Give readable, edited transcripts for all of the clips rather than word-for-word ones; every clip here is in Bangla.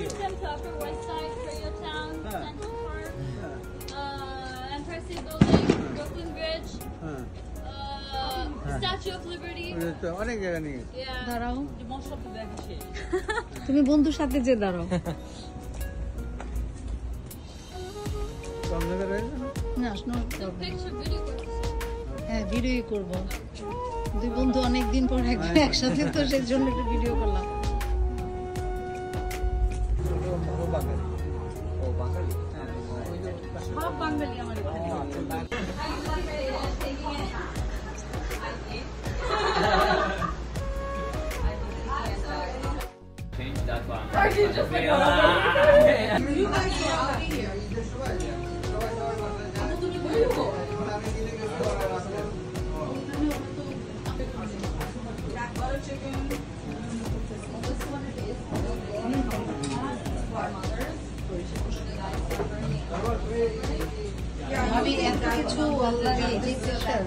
Eastern to Upper West Side, Koreatown, Central Park, Empire State Building, Brooklyn Bridge, Statue of Liberty. অনেক জায়গা নিয়ে দাঁড়াও তুমি বন্ধুর সাথে যে দাঁড়াও না হ্যাঁ ভিডিও করবো দুই বন্ধু অনেকদিন পর একসাথে তো সেই জন্য একটু ভিডিও করলাম সব বাঙালি আমার Change that one. আমি এত কিছু আল্লাহর এই যে স্পেশাল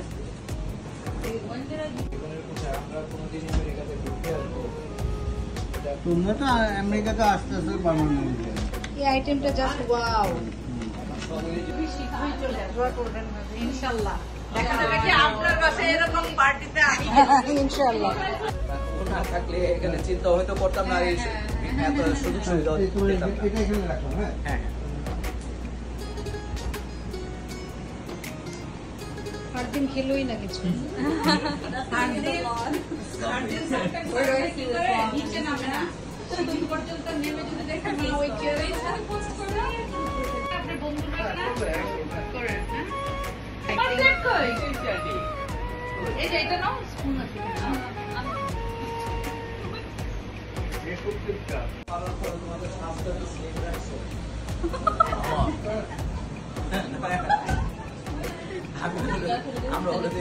তোমরা তো আমেরিকাতে আসতে আসতে পারমানেন্ট এই আইটেমটা জাস্ট ওয়াও শীঘ্রই চলে আসবে করবেন ইনশাআল্লাহ দেখা যাবে কি আপনার বাসায় এরকম পার্টিতে আমি ইনশাআল্লাহ না থাকলে এখানে চিন্তা হয়তো করতাম না এই এত সুযোগ সুবিধা পেতাম না। এটা এখানে রাখলাম হ্যাঁ হ্যাঁ আর দিন খেলোই না কিছু নিচে নামে না সেদিন পর্যন্ত নেমে যদি দেখা না ওই চেয়ারে পোস্ট করবে আপনার বন্ধুরা করেন এই যে এটা নাও স্পুন আছে আমরা ওদের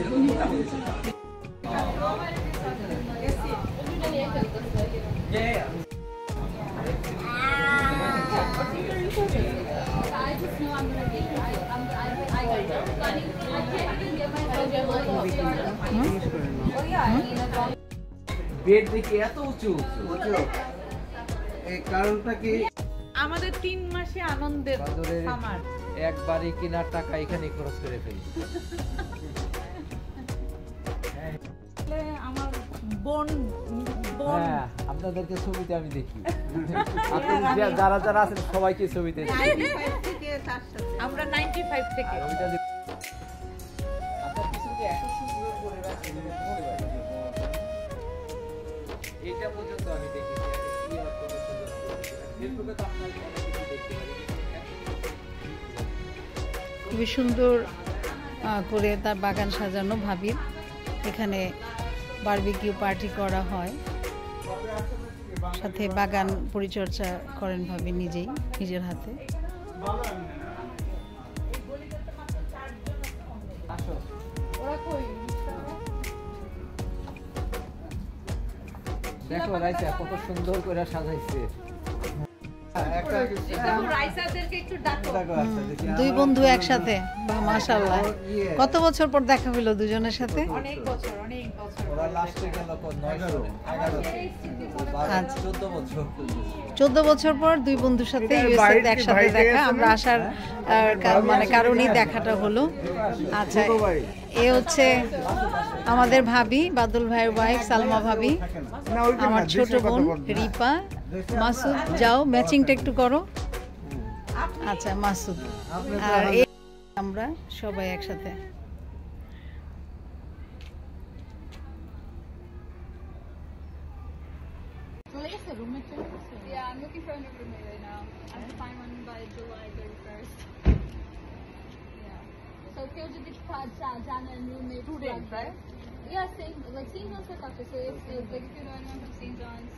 বেড দেখে এত উঁচু এই কারণটা কি আমাদের 3 মাসে আনন্দের আমার একবারই কেনার টাকা এখানে খরচ করে ফেলি আমার বোন হ্যাঁ আপনাদেরকে ছবিতে আমি দেখি যারা যারা আছেন সবাইকে ছবিতে আমরা 95 থেকে এইটা পর্যন্ত আমি দেখি ফেসবুকে তো আপনারা দেখতে পারি খুবই সুন্দর করে তার বাগান সাজানো ভাবির এখানে বারবিকিউ পার্টি করা হয় সাথে বাগান পরিচর্যা করেন ভাবি নিজেই নিজের হাতে দেখো রাইসা কত সুন্দর করে সাজাইছে দুই বন্ধু একসাথে বাহ মাশাআল্লাহ কত বছর পর দেখা হলো দুজনের সাথে অনেক বছর ওরা লাস্টে গেল 14 বছর পর দুই বন্ধুর সাথে ইউএসএ একসাথে দেখা আমরা আসার মানে কারণেই দেখাটা হলো আচ্ছা এ হচ্ছে আমাদের ভাবি বাদল ভাইয়ের ওয়াইফ সালমা ভাবি আমার ছোট বোন রিপা মাসুদ যাও ম্যাচিংটা একটু করো আচ্ছা মাসুদ আর আমরা সবাই একসাথে Yeah, I'm looking for a new roommate right now. I have to find one by July 31st. Yeah. So কেউ যদি জানেন roommate student, right? Yeah, same St. John's or Dr. So if you know anyone from St. John's,